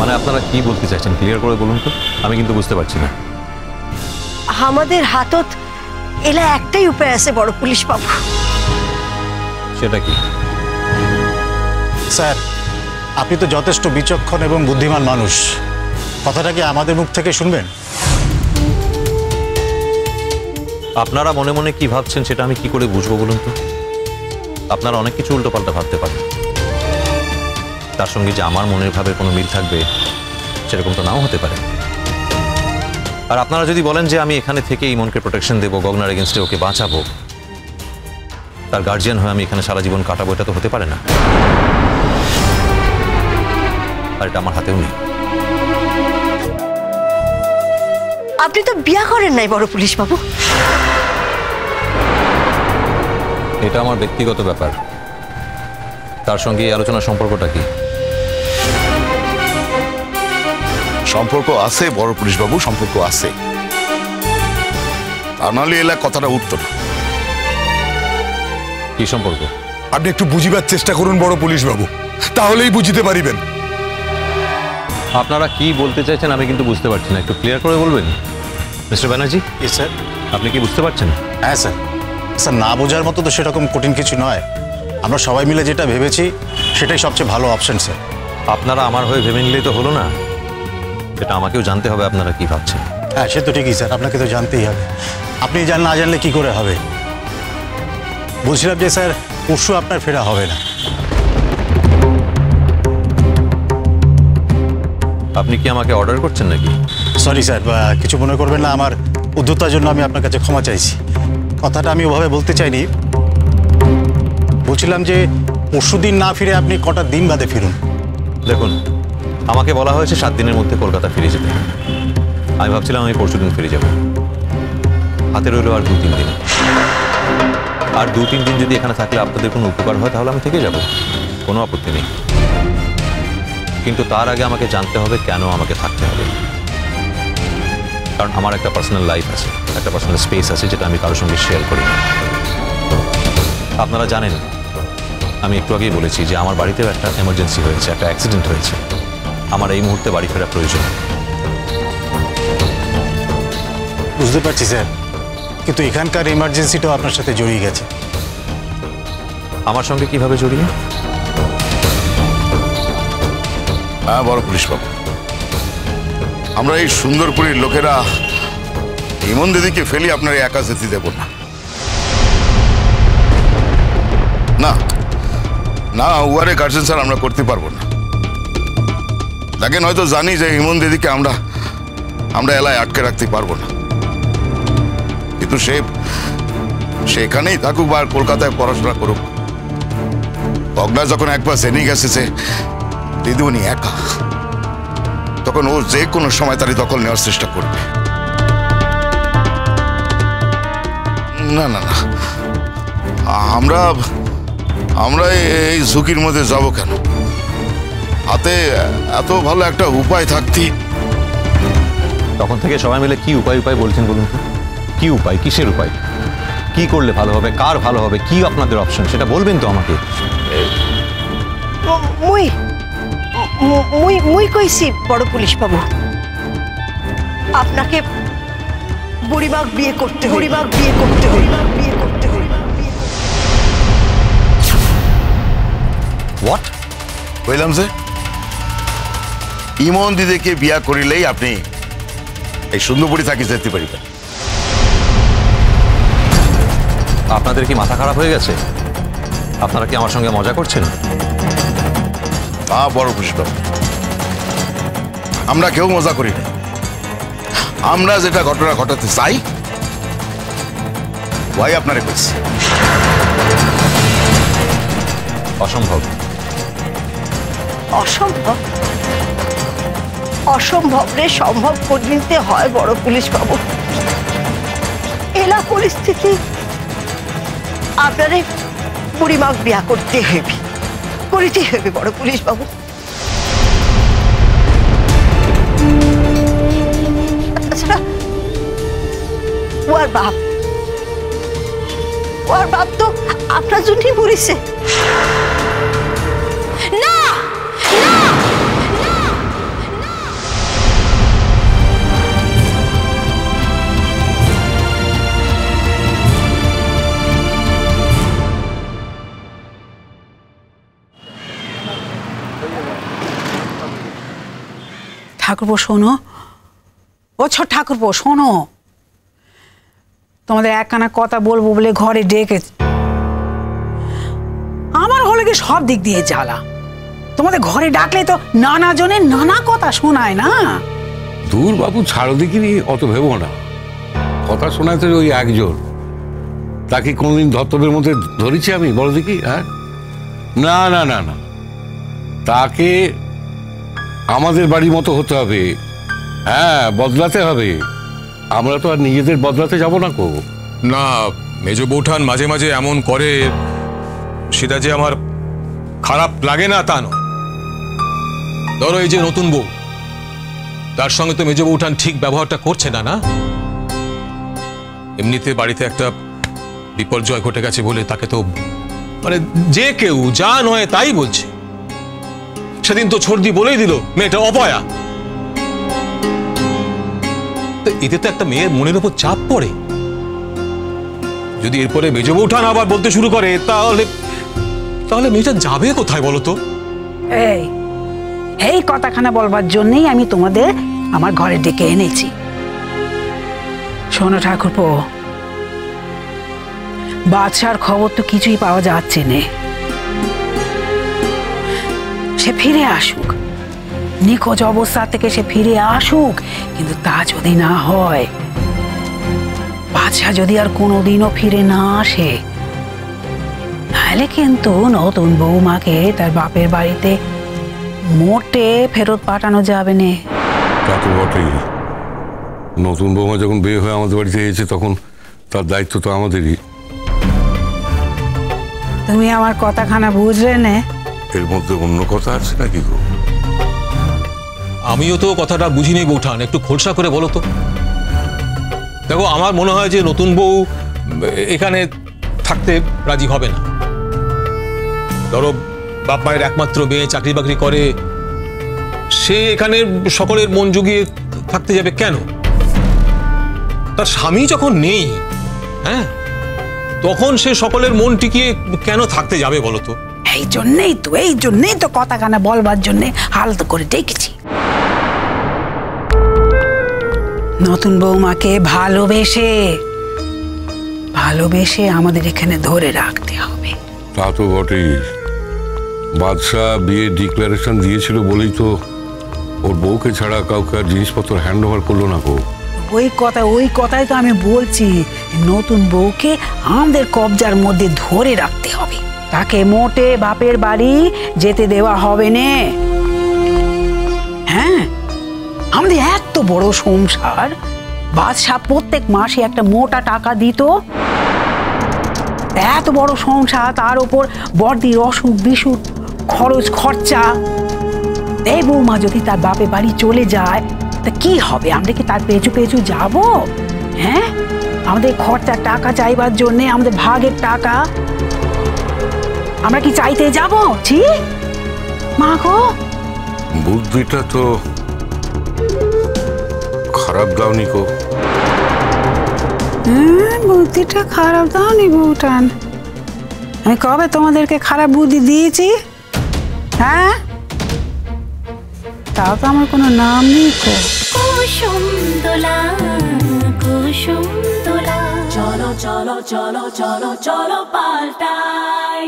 মানে আপনারা কি বলতে চাইছেন ক্লিয়ার করে বলুন তো, আমি কিন্তু বুঝতে পারছি না। আমাদের হাতত এলা একটাই উপায় আছে বড় পুলিশ বাবু। সেটা কি? স্যার, আপনি তো যথেষ্ট বিচক্ষণ এবং বুদ্ধিমান মানুষ, কথাটা কি আমাদের মুখ থেকে শুনবেন? আপনারা মনে মনে কি ভাবছেন সেটা আমি কি করে বুঝবো বলুন তো? আপনারা অনেক কিছু উল্টোপাল্টা ভাবতে পারেন, তার সঙ্গে যে আমার মনের ভাবের কোনো মিল থাকবে সেরকম তো নাও হতে পারে। আর আপনারা যদি বলেন যে আমি এখানে থেকে ইমনকে প্রোটেকশন দেবো, গগনার এগেনস্টে ওকে বাঁচাবো, তার গার্জিয়ান হয়ে আমি এখানে সারা জীবন কাটাবো, এটা তো হতে পারে না। আর এটা আমার হাতেও নেই। আপনি তো বিয়া করেন নাই বড় পুলিশ বাবু। এটা আমার ব্যক্তিগত ব্যাপার, তার সঙ্গে এই আলোচনার সম্পর্কটা কি? সম্পর্ক আছে বড় পুলিশ বাবু, সম্পর্ক আছে, তা নাহলে এলা কথাটা উঠতো না। কি সম্পর্ক? আপনি একটু বুঝিবার চেষ্টা করুন বড় পুলিশ বাবু, তাহলেই বুঝিতে পারিবেন। আপনারা কি বলতে চাইছেন আমি কিন্তু বুঝতে পারছি না, একটু ক্লিয়ার করে বলবেন মিস্টার ব্যানার্জি। স্যার, আপনি কি বুঝতে পারছেন? হ্যাঁ স্যার। স্যার, না বোঝার মতো তো সেরকম কঠিন কিছু নয়, আমরা সবাই মিলে যেটা ভেবেছি সেটাই সবচেয়ে ভালো অপশন স্যার। আপনারা আমার হয়ে ভেবে নিলেই তো হলো না, সেটা আমাকেও জানতে হবে আপনারা কি ভাবছেন। হ্যাঁ, সে তো ঠিকই স্যার, আপনাকে তো জানতেই হবে, আপনি না জানলে কি করে হবে। বলছিলাম যে স্যার, পরশু আপনার ফেরা হবে না। আপনি কি আমাকে অর্ডার করছেন নাকি? সরি স্যার, কিছু মনে করবেন না, আমার উদ্ধতার জন্য আমি আপনার কাছে ক্ষমা চাইছি। কথাটা আমি ওভাবে বলতে চাইনি, বলছিলাম যে পরশু দিন না ফিরে আপনি কটা দিন বাদে ফিরুন। দেখুন, আমাকে বলা হয়েছে 7 দিনের মধ্যে কলকাতা ফিরে যেতে। আমি ভাবছিলাম আমি পরশু দিন ফিরে যাব, হাতে রইল আর 2-3 দিন। আর 2-3 দিন যদি এখানে থাকলে আপনাদের কোনো উপকার হয় তাহলে আমি থেকে যাব, কোনো আপত্তি নেই। কিন্তু তার আগে আমাকে জানতে হবে কেন আমাকে থাকতে হবে, কারণ আমার একটা পার্সোনাল লাইফ আছে, একটা পার্সোনাল স্পেস আছে যেটা আমি কারোর সঙ্গে শেয়ার করি না। আপনারা জানেন, আমি একটু আগেই বলেছি যে আমার বাড়িতেও একটা এমার্জেন্সি হয়েছে, একটা অ্যাক্সিডেন্ট হয়েছে, আমার এই মুহূর্তে বাড়ি ফেরা প্রয়োজন। বুঝতে পারছি স্যার, কিন্তু এখানকার ইমার্জেন্সিটাও আপনার সাথে জড়িয়ে গেছে। আমার সঙ্গে কিভাবে জড়িয়ে? হ্যাঁ বড় পুলিশ বাবু, আমরা এই সুন্দরপুরের লোকেরা ইমন দিদিকে ফেলি আপনার একা যেতে দেব না। না না, উয়ারে গার্জেন স্যার আমরা করতে পারবো না। দেখেন, হয়তো জানি যে ইমন দিদিকে আমরা এলাকায় আটকে রাখতে পারবো না, কিন্তু সেখানেই থাকুক বা কলকাতায় পড়াশোনা করুক। অগ্না যখন একবার জেনে গেছে যে দিদিমণি একা, তখন ও যে কোনো সময় তারই দখল নেওয়ার চেষ্টা করবে। না না না, আমরা এই ঝুঁকির মধ্যে যাব কেন? হাতে এত ভালো একটা উপায় থাকতে। তখন থেকে সবাই মিলে কি উপায় বলছেন বলুন তো? কি উপায়? কিসের উপায়? কি করলে ভালো হবে, কার ভালো হবে, কি আপনাদের অপশন সেটা বলবেন তো আমাকে। মুই কইছি বড় পুলিশ বাবু, আপনাকে বুড়িমাগ বিয়ে করতে হবে। হোয়াট বললাম যে ইমন দিদিকে বিয়া করিলেই আপনি এই সুন্দরপুরি থাকি যেতে পারিবেন। আপনাদের কি মাথা খারাপ হয়ে গেছে? আপনারা কি আমার সঙ্গে মজা করছেন? বড় পুলিশ বাবু, আমরা কেউ মজা করি না। আমরা যেটা ঘটনা ঘটাতে চাই ভাই আপনারে কইছি। অসম্ভব। অসম্ভব? অসম্ভব রে সম্ভব করে নিতে হয় বড় পুলিশ বাবু। এলা পরিস্থিতি আপনারে বুড়িমাগ বিয়া করিতে হবে বড় পুলিশ বাবু। তাছাড়া ওর বাপ তো আপনার জন্যই মরিছে। না না না ঠাকুরপো শোনো, ও ছোট ঠাকুরপো শোনো, তোমাদের একখানা কথা বলবো বলে ঘরে ডেকে। আমার হলে কি সব দিক দিয়ে জ্বালা, তোমাদের ঘরে ডাকলে তো নানা জনের নানা কথা শোনায় না। দূর বাবু, ছাড়ো দেখিনি, অত ভেবো না। কথা শোনায় তো ওই একজন, তাকে কোনদিন ধর্তব্যের মধ্যে ধরেছি আমি? বলো দেখি। হ্যাঁ, না না না না, তাকে আমাদের বাড়ির মতো হতে হবে। হ্যাঁ, বদলাতে হবে। আমরা তো আর নিজেদের বদলাতে যাব না কো। না, মেজ বৌঠান মাঝে মাঝে এমন করে, সেটা যে আমার খারাপ লাগে না তা নয়। ধরো এই যে নতুন বউ, তার সঙ্গে তো মেজ বৌঠান ঠিক ব্যবহারটা করছে না। না, এমনিতে বাড়িতে একটা বিপর্যয় ঘটে গেছে বলে তাকে তো মানে যে কেউ যা নয় তাই বলছে। সেদিন তো ছর্দি বলেই দিল মেয়েটা অপয়া। এতে তো একটা মেয়ের মনের উপর চাপ পড়ে। যদি এরপরে মেজ বৌঠান আবার বলতে শুরু করে তাহলে তাহলে মেয়েটা যাবে কোথায় বলো তো? এই কথাখানা বলবার জন্যই আমি তোমাদের আমার ঘরে ডেকে এনেছি। শোনো ঠাকুরপো, বাদশার খবর তো কিছুই পাওয়া যাচ্ছে না। সে ফিরে আসুক, নিখোঁজ অবস্থা থেকে সে ফিরে আসুক, কিন্তু তা যদি না হয়, বাদশা যদি আর কোনোদিনও ফিরে না আসে, তাহলে কিন্তু নতুন বৌমাকে তার বাপের বাড়িতে মোটে ফেরত পাঠানো যাবে না। তা তো বটেই। নতুন বৌমা যখন বিয়ে হয়ে আমাদের বাড়িতে এসেছে, তখন তার দায়িত্ব তো আমাদেরই। তুমি আমার কথাখানা বুঝলে না? এর মধ্যে অন্য কথা আছে নাকি গো? আমিও তো কথাটা বুঝিনি বৌঠান, একটু খোলসা করে বলো তো। দেখো, আমার মনে হয় যে নতুন বউ এখানে থাকতে রাজি হবে না। ধরো বাপ মায়ের একমাত্র মেয়ে চাকরি বাকরি করে, সে এখানে সকলের মন জুগিয়ে থাকতে যাবে কেন? তার স্বামী যখন নেই, হ্যাঁ, তখন সে সকলের মন টিকিয়ে কেন থাকতে যাবে বলো তো? এই জন্যই তো কথাখানা বলবার জন্য হালতো করে ডেকেছি। নতুন বৌমাকে ভালোবেসে আমাদের এখানে ধরে রাখতে হবে। তা তো বটেই। বাদশাহ বিয়ে ডিক্লারেশন দিয়েছিল বলেই তো ওর বউকে ছাড়া কাউকে আর জিনিসপত্র হ্যান্ড ওভার করলো না গো। ওই কথাই তো আমি বলছি, নতুন বউকে আমাদের কবজার মধ্যে ধরে রাখতে হবে। তাকে মোটে বাপের বাড়ি যেতে দেওয়া হবে না। হ্যাঁ, আমাদের এত বড় সংসার, বাদশা প্রত্যেক মাসে একটা মোটা টাকা দিত। এত বড় সংসার, তার উপর বড়দির অসুখ বিসুখ, খরচা। এই বৌমা যদি তার বাপের বাড়ি চলে যায়, তা কি হবে? আমরা কি তার পেছু পেছু যাব? হ্যাঁ, আমাদের খরচার টাকা চাইবার জন্য, আমাদের ভাগের টাকা আমরা কি চাইতে যাব? ছি মা গো, বুদ্ধিটা তো খারাপ দাওনি গো। বুদ্ধিটা খারাপ দাওনি বৌঠান? আমি কবে তোমাদেরকে খারাপ বুদ্ধি দিয়েছি? হ্যাঁ, তাও তো আমার কোনো নাম নেই। কুসুম দোলা কুসুম দোলা, চলো চলো চলো চলো চলো পাল্টাই।